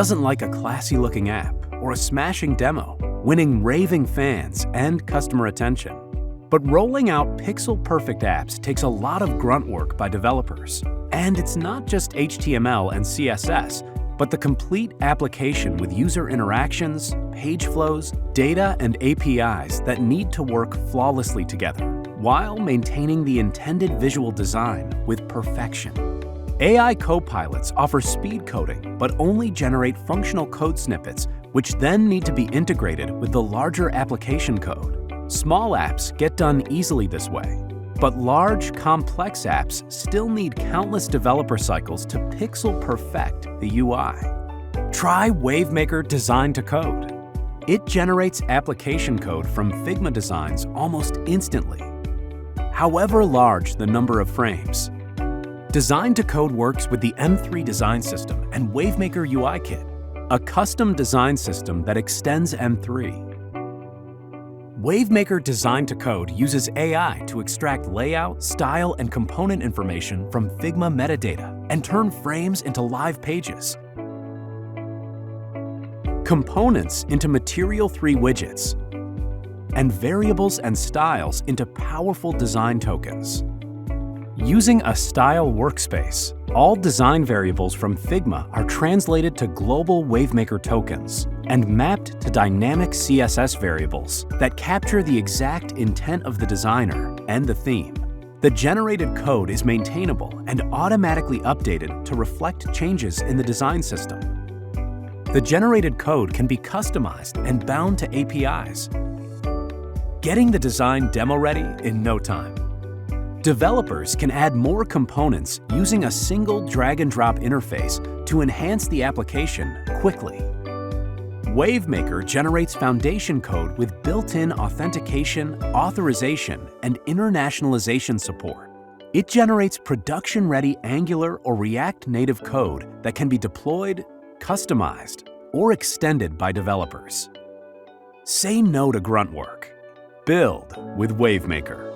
doesn't like a classy-looking app or a smashing demo, winning raving fans and customer attention? But rolling out pixel-perfect apps takes a lot of grunt work by developers. And it's not just HTML and CSS, but the complete application with user interactions, page flows, data, and APIs that need to work flawlessly together, while maintaining the intended visual design with perfection. AI copilots offer speed coding, but only generate functional code snippets, which then need to be integrated with the larger application code. Small apps get done easily this way, but large, complex apps still need countless developer cycles to pixel perfect the UI. Try WaveMaker Design to Code. It generates application code from Figma designs almost instantly, however large the number of frames. Design to Code works with the M3 design system and WaveMaker UI Kit, a custom design system that extends M3. WaveMaker Design to Code uses AI to extract layout, style, and component information from Figma metadata and turn frames into live pages, components into Material 3 widgets, and variables and styles into powerful design tokens. Using a style workspace, all design variables from Figma are translated to global WaveMaker tokens and mapped to dynamic CSS variables that capture the exact intent of the designer and the theme. The generated code is maintainable and automatically updated to reflect changes in the design system. The generated code can be customized and bound to APIs, getting the design demo ready in no time. Developers can add more components using a single drag-and-drop interface to enhance the application quickly. WaveMaker generates foundation code with built-in authentication, authorization, and internationalization support. It generates production-ready Angular or React Native code that can be deployed, customized, or extended by developers. Say no to grunt work. Build with WaveMaker.